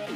Good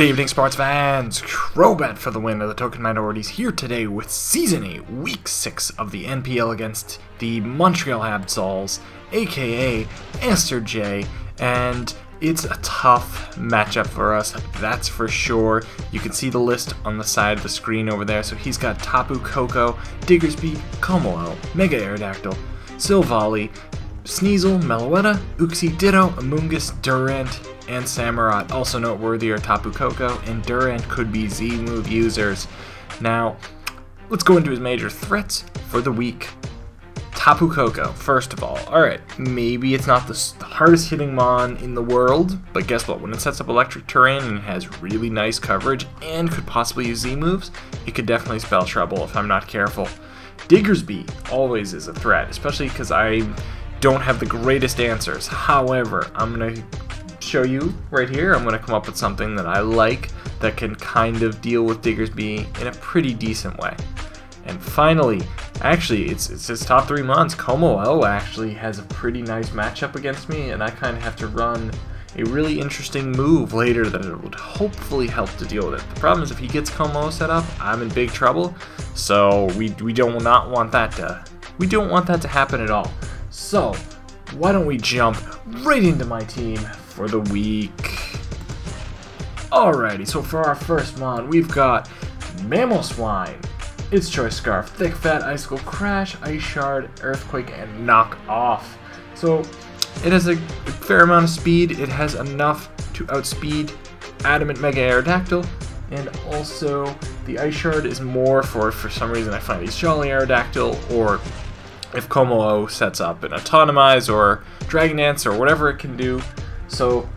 evening, sports fans! Crowbat for the win of the Token Minorities here today with Season 8, Week 6 of the NPL against the Montreal Habsols, aka Esther J, and it's a tough matchup for us, that's for sure. You can see the list on the side of the screen over there. So he's got Tapu Koko, Diggersby, Komolo, Mega Aerodactyl, Silvally, Sneasel, Meloetta, Uxie, Ditto, Amoonguss, Durant, and Samurott. Also noteworthy are Tapu Koko and Durant could be Z-move users. Now, let's go into his major threats for the week. Tapu Koko, first of all. Alright, maybe it's not the hardest hitting mon in the world, but guess what? When it sets up electric terrain and has really nice coverage and could possibly use Z-moves, it could definitely spell trouble if I'm not careful. Diggersby always is a threat, especially because I don't have the greatest answers. However, I'm going to show you right here. I'm going to come up with something that I like that can kind of deal with Diggersby in a pretty decent way. And finally, actually, it's his top 3 mons. Komolo actually has a pretty nice matchup against me, and I kind of have to run a really interesting move later that it would hopefully help to deal with it. The problem is if he gets Komolo set up, I'm in big trouble. So we don't want that to happen at all. So why don't we jump right into my team for the week. Alrighty, so for our first mon, we've got Mamoswine, Its Choice Scarf, Thick Fat, Icicle Crash, Ice Shard, Earthquake, and Knock Off. So it has a fair amount of speed. It has enough to outspeed Adamant Mega Aerodactyl, and also the Ice Shard is more for some reason I find these Jolly Aerodactyl, or if Komolo sets up an Autonomize or Dragon Dance or whatever it can do. So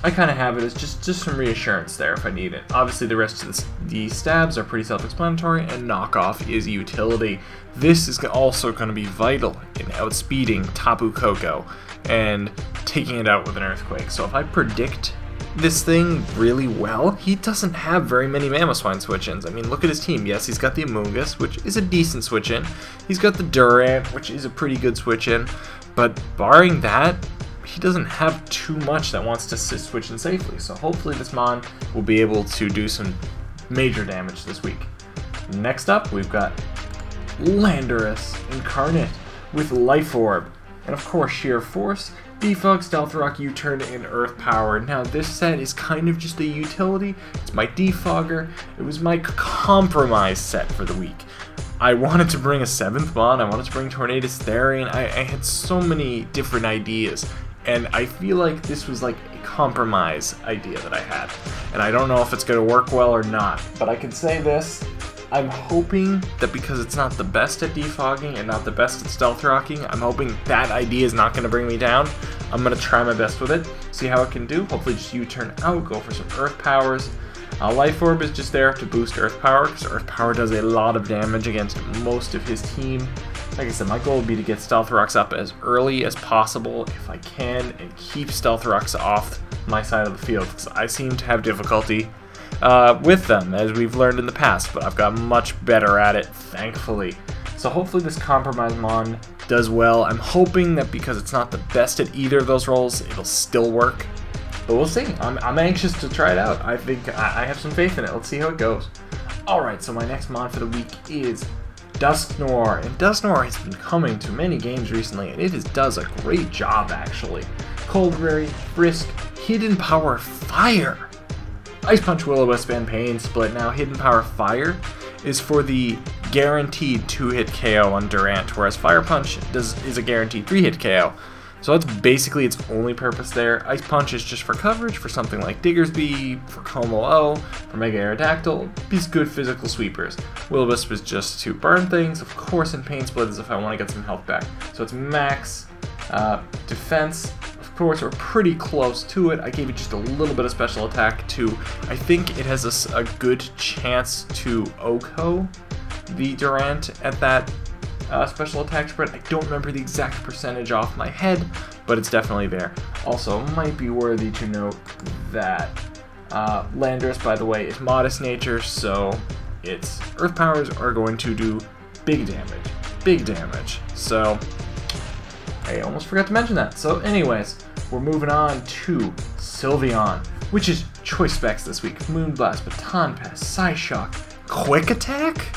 I kind of have it as just some reassurance there if I need it. Obviously the rest of the stabs are pretty self-explanatory, and knockoff is utility. This is also going to be vital in outspeeding Tapu Koko and taking it out with an Earthquake. So if I predict this thing really well, he doesn't have very many Mamoswine switch-ins. I mean, look at his team. Yes, he's got the Amoonguss, which is a decent switch-in. He's got the Durant, which is a pretty good switch-in. But barring that, he doesn't have too much that wants to switch in safely. So hopefully this mon will be able to do some major damage this week. Next up, we've got Landorus Incarnate with Life Orb, and of course Sheer Force, Defog, Stealth Rock, U-Turn, and Earth Power. Now this set is kind of just a utility. It's my defogger. It was my compromise set for the week. I wanted to bring a 7th mon. I wanted to bring Tornadus Therian. I had so many different ideas, and I feel like this was like a compromise idea that I had. And I don't know if it's going to work well or not, but I can say this. I'm hoping that because it's not the best at defogging and not the best at stealth rocking, I'm hoping that idea is not going to bring me down. I'm going to try my best with it, see how it can do. Hopefully just U-turn out, go for some Earth Powers. Life Orb is just there to boost Earth Power, because Earth Power does a lot of damage against most of his team. Like I said, my goal would be to get Stealth Rocks up as early as possible if I can, and keep Stealth Rocks off my side of the field, because I seem to have difficulty with them, as we've learned in the past, but I've got much better at it, thankfully. So hopefully this Compromise Mon does well. I'm hoping that because it's not the best at either of those roles, it'll still work. But we'll see. I'm anxious to try it out. I think I have some faith in it. Let's see how it goes. Alright, so my next mon for the week is Dusknoir. And Dusknoir has been coming to many games recently, and it does a great job, actually. Cold Ray, Brisk, Hidden Power Fire. Ice Punch, Will-O-Wisp, and Pain Split. Now, Hidden Power Fire is for the guaranteed 2-hit KO on Durant, whereas Fire Punch is a guaranteed 3-hit KO. So that's basically its only purpose there. Ice Punch is just for coverage for something like Diggersby, for Komolo, for Mega Aerodactyl, these good physical sweepers. Will-O-Wisp is just to burn things, of course, and Pain Split is if I want to get some health back. So it's max defense. Of course, we're pretty close to it. I gave it just a little bit of special attack too. I think it has a good chance to OHKO the Durant at that special attack spread. I don't remember the exact percentage off my head, but it's definitely there. Also, might be worthy to note that Landorus, by the way, is modest nature, so its earth powers are going to do big damage. Big damage. So, I almost forgot to mention that. So anyways, we're moving on to Sylveon, which is choice specs this week. Moonblast, Baton Pass, Psyshock, Quick Attack?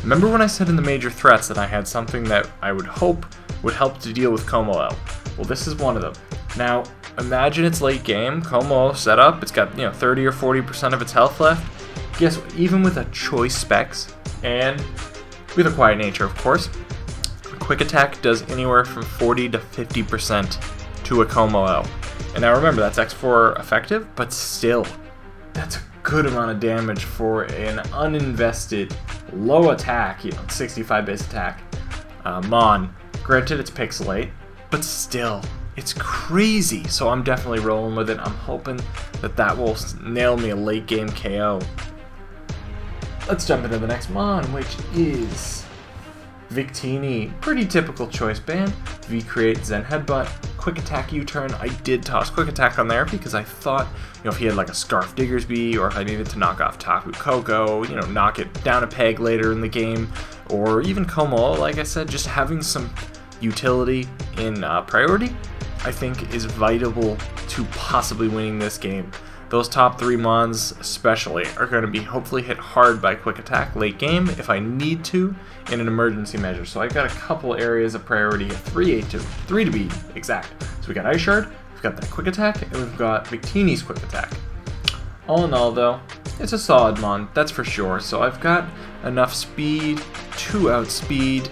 Remember when I said in the major threats that I had something that I would hope would help to deal with Como-O? Well, this is one of them. Now, imagine it's late game, Como-O set up, it's got 30 or 40% of its health left. Guess what? Even with a choice specs, and with a quiet nature, of course, Quick Attack does anywhere from 40 to 50% to a Como-O. And now remember, that's X4 effective, but still, that's a good amount of damage for an uninvested, low attack, 65 base attack, Mon. Granted, it's pixelate, but still, it's crazy. So I'm definitely rolling with it. I'm hoping that that will nail me a late game KO. Let's jump into the next Mon, which is Victini. Pretty typical choice band. V-Create, Zen Headbutt, Quick Attack U-Turn. I did toss Quick Attack on there because I thought, if he had like a Scarf Diggersby, or if I needed to knock off Tapu Koko, knock it down a peg later in the game, or even Como, like I said, just having some utility in priority, I think is vital to possibly winning this game. Those top 3 Mons especially are going to be hopefully hit hard by Quick Attack late game if I need to in an emergency measure. So I've got a couple areas of priority, 3 to be exact. So we got Ice Shard, we've got that Quick Attack, and we've got Victini's Quick Attack. All in all though, it's a solid Mon, that's for sure. So I've got enough speed to outspeed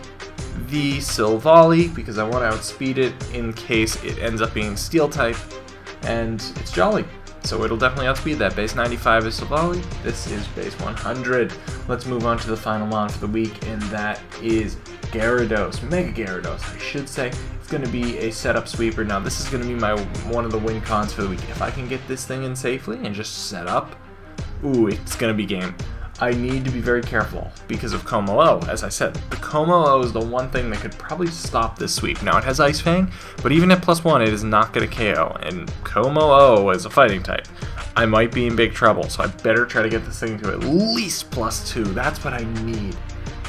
the Silvally because I want to outspeed it in case it ends up being Steel type, and it's Jolly. So it'll definitely outspeed that. Base 95 is Silvally. This is base 100. Let's move on to the final Mon for the week, and that is Gyarados. Mega Gyarados, I should say. It's going to be a setup sweeper. Now, this is going to be one of the win cons for the week. If I can get this thing in safely and just set up, ooh, it's going to be game. I need to be very careful because of Como-O. As I said, the Como-O is the one thing that could probably stop this sweep. Now, it has Ice Fang, but even at +1, it is not going to KO. And Como-O is a fighting type. I might be in big trouble, so I better try to get this thing to at least +2. That's what I need.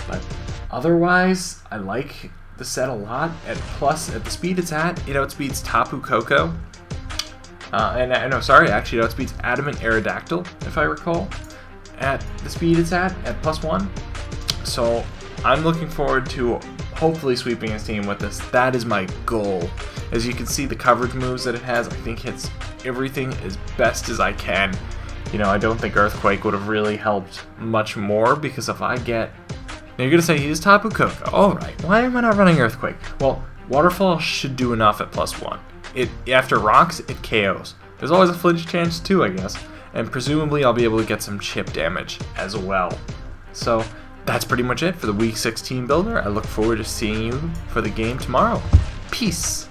But otherwise, I like the set a lot. At the speed it's at, it outspeeds Tapu Koko. Actually, it outspeeds Adamant Aerodactyl, if I recall. At the speed it's at +1. So I'm looking forward to hopefully sweeping his team with this. That is my goal. As you can see, the coverage moves that it has, I think hits everything as best as I can. I don't think Earthquake would have really helped much more because if I get... Now you're going to say, he's Tapu Koko. Alright, why am I not running Earthquake? Well, Waterfall should do enough at +1. After Rocks, it KOs. There's always a flinch chance too, I guess. And presumably I'll be able to get some chip damage as well. So that's pretty much it for the Week 6 Team Builder. I look forward to seeing you for the game tomorrow. Peace!